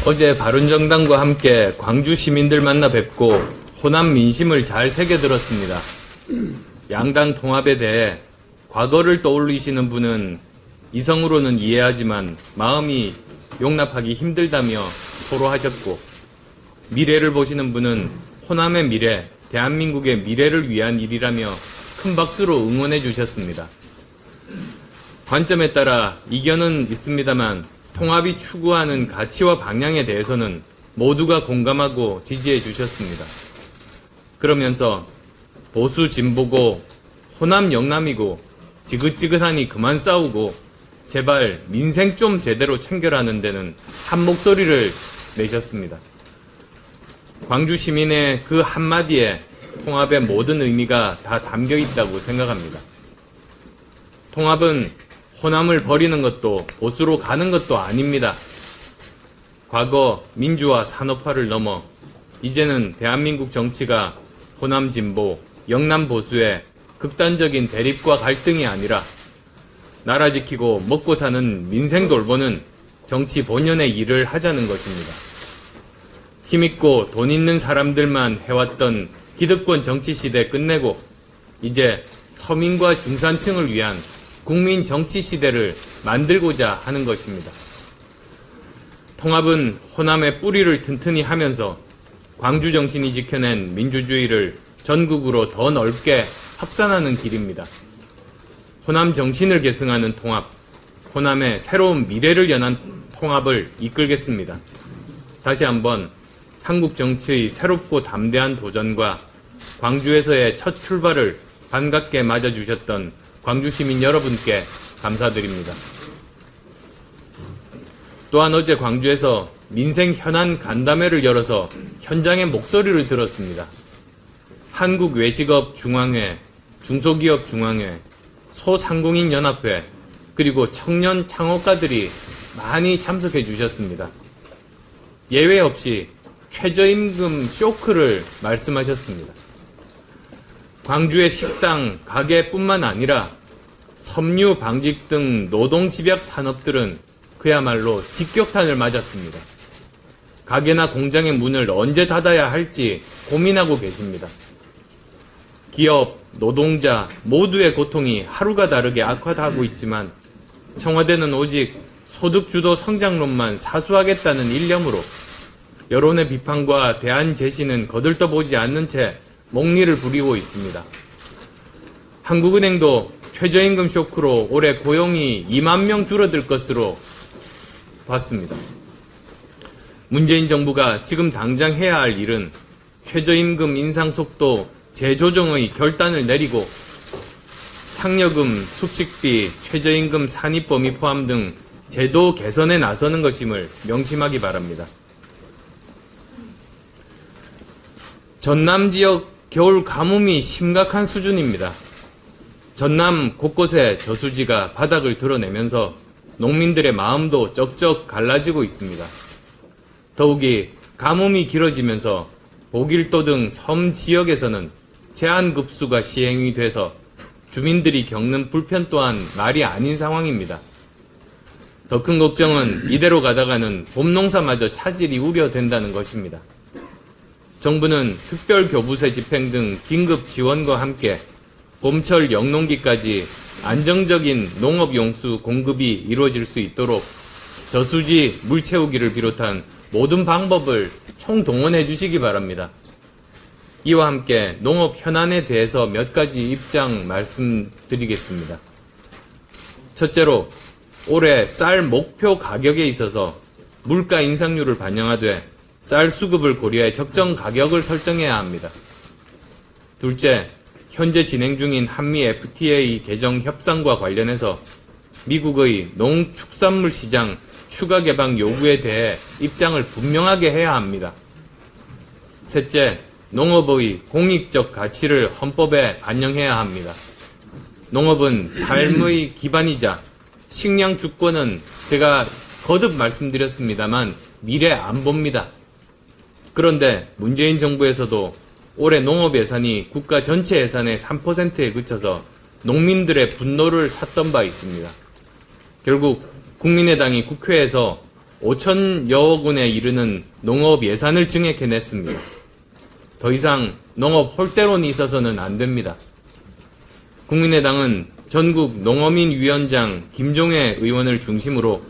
어제 바른정당과 함께 광주 시민들 만나 뵙고 호남 민심을 잘 새겨들었습니다. 양당 통합에 대해 과거를 떠올리시는 분은 이성으로는 이해하지만 마음이 용납하기 힘들다며 토로하셨고, 미래를 보시는 분은 호남의 미래, 대한민국의 미래를 위한 일이라며 큰 박수로 응원해 주셨습니다. 관점에 따라 이견은 있습니다만 통합이 추구하는 가치와 방향에 대해서는 모두가 공감하고 지지해 주셨습니다. 그러면서 보수 진보고 호남 영남이고 지긋지긋하니 그만 싸우고 제발 민생 좀 제대로 챙겨라는 데는 한 목소리를 내셨습니다. 광주 시민의 그 한마디에 통합의 모든 의미가 다 담겨 있다고 생각합니다. 통합은 호남을 버리는 것도 보수로 가는 것도 아닙니다. 과거 민주화 산업화를 넘어 이제는 대한민국 정치가 호남 진보, 영남 보수의 극단적인 대립과 갈등이 아니라 나라 지키고 먹고 사는 민생 돌보는 정치 본연의 일을 하자는 것입니다. 힘있고 돈 있는 사람들만 해왔던 기득권 정치 시대 끝내고 이제 서민과 중산층을 위한 국민 정치 시대를 만들고자 하는 것입니다. 통합은 호남의 뿌리를 튼튼히 하면서 광주 정신이 지켜낸 민주주의를 전국으로 더 넓게 확산하는 길입니다. 호남 정신을 계승하는 통합, 호남의 새로운 미래를 여는 통합을 이끌겠습니다. 다시 한번 한국 정치의 새롭고 담대한 도전과 광주에서의 첫 출발을 반갑게 맞아주셨던 광주 시민 여러분께 감사드립니다. 또한 어제 광주에서 민생 현안 간담회를 열어서 현장의 목소리를 들었습니다. 한국외식업 중앙회, 중소기업 중앙회, 소상공인 연합회, 그리고 청년 창업가들이 많이 참석해 주셨습니다. 예외 없이 최저임금 쇼크를 말씀하셨습니다. 광주의 식당, 가게뿐만 아니라 섬유, 방직 등 노동집약 산업들은 그야말로 직격탄을 맞았습니다. 가게나 공장의 문을 언제 닫아야 할지 고민하고 계십니다. 기업, 노동자 모두의 고통이 하루가 다르게 악화하고 있지만 청와대는 오직 소득주도 성장론만 사수하겠다는 일념으로 여론의 비판과 대안 제시는 거들떠보지 않는 채 목리를 부리고 있습니다. 한국은행도 최저임금 쇼크로 올해 고용이 2만 명 줄어들 것으로 봤습니다. 문재인 정부가 지금 당장 해야 할 일은 최저임금 인상 속도 재조정의 결단을 내리고 상여금, 숙식비, 최저임금 산입 범위 포함 등 제도 개선에 나서는 것임을 명심하기 바랍니다. 전남 지역 겨울 가뭄이 심각한 수준입니다. 전남 곳곳에 저수지가 바닥을 드러내면서 농민들의 마음도 쩍쩍 갈라지고 있습니다. 더욱이 가뭄이 길어지면서 보길도 등 섬 지역에서는 제한급수가 시행이 돼서 주민들이 겪는 불편 또한 말이 아닌 상황입니다. 더 큰 걱정은 이대로 가다가는 봄농사마저 차질이 우려된다는 것입니다. 정부는 특별교부세 집행 등 긴급 지원과 함께 봄철 영농기까지 안정적인 농업용수 공급이 이루어질 수 있도록 저수지 물 채우기를 비롯한 모든 방법을 총동원해 주시기 바랍니다. 이와 함께 농업 현안에 대해서 몇 가지 입장 말씀드리겠습니다. 첫째로 올해 쌀 목표 가격에 있어서 물가 인상률을 반영하되 쌀 수급을 고려해 적정 가격을 설정해야 합니다. 둘째, 현재 진행 중인 한미 FTA 개정 협상과 관련해서 미국의 농축산물 시장 추가 개방 요구에 대해 입장을 분명하게 해야 합니다. 셋째, 농업의 공익적 가치를 헌법에 반영해야 합니다. 농업은 삶의 기반이자 식량 주권은 제가 거듭 말씀드렸습니다만 미래 안 봅니다. 그런데 문재인 정부에서도 올해 농업 예산이 국가 전체 예산의 3%에 그쳐서 농민들의 분노를 샀던 바 있습니다. 결국 국민의당이 국회에서 5천여억 원에 이르는 농업 예산을 증액해냈습니다. 더 이상 농업 홀대론이 있어서는 안 됩니다. 국민의당은 전국 농어민위원장 김종회 의원을 중심으로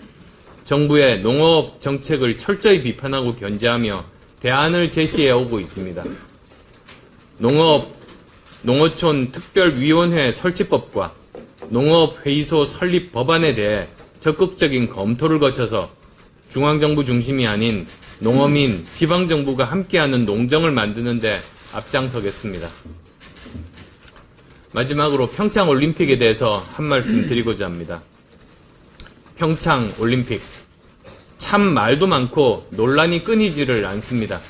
정부의 농업 정책을 철저히 비판하고 견제하며 대안을 제시해 오고 있습니다. 농어촌 특별위원회 설치법과 농업회의소 설립 법안에 대해 적극적인 검토를 거쳐서 중앙정부 중심이 아닌 농어민, 지방정부가 함께하는 농정을 만드는 데 앞장서겠습니다. 마지막으로 평창올림픽에 대해서 한 말씀 드리고자 합니다. 평창올림픽. 참 말도 많고 논란이 끊이지를 않습니다.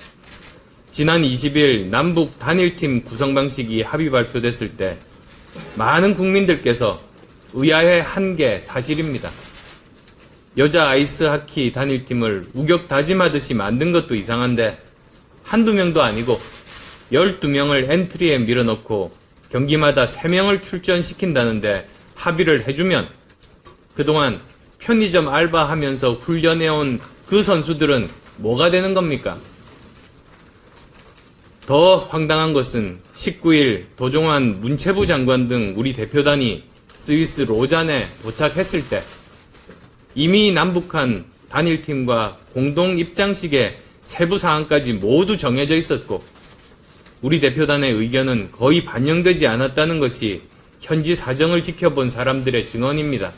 지난 20일 남북 단일팀 구성 방식이 합의 발표됐을 때 많은 국민들께서 의아해한 게 사실입니다. 여자 아이스하키 단일팀을 우격다짐하듯이 만든 것도 이상한데 한두 명도 아니고 12명을 엔트리에 밀어넣고 경기마다 3명을 출전시킨다는데 합의를 해주면 그동안 편의점 알바하면서 훈련해온 그 선수들은 뭐가 되는 겁니까? 더 황당한 것은 19일 도종환 문체부 장관 등 우리 대표단이 스위스 로잔에 도착했을 때 이미 남북한 단일팀과 공동 입장식의 세부 사항까지 모두 정해져 있었고 우리 대표단의 의견은 거의 반영되지 않았다는 것이 현지 사정을 지켜본 사람들의 증언입니다.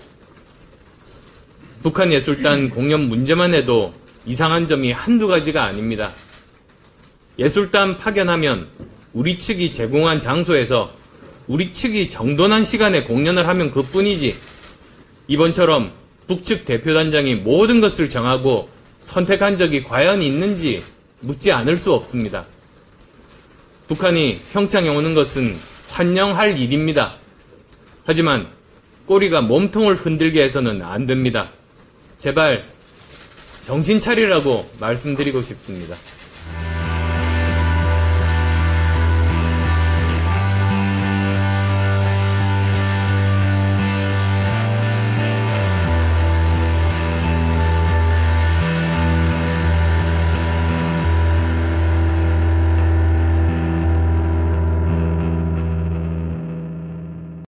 북한예술단 공연 문제만 해도 이상한 점이 한두 가지가 아닙니다. 예술단 파견하면 우리 측이 제공한 장소에서 우리 측이 정돈한 시간에 공연을 하면 그뿐이지 이번처럼 북측 대표단장이 모든 것을 정하고 선택한 적이 과연 있는지 묻지 않을 수 없습니다. 북한이 평창에 오는 것은 환영할 일입니다. 하지만 꼬리가 몸통을 흔들게 해서는 안 됩니다. 제발 정신 차리라고 말씀드리고 싶습니다.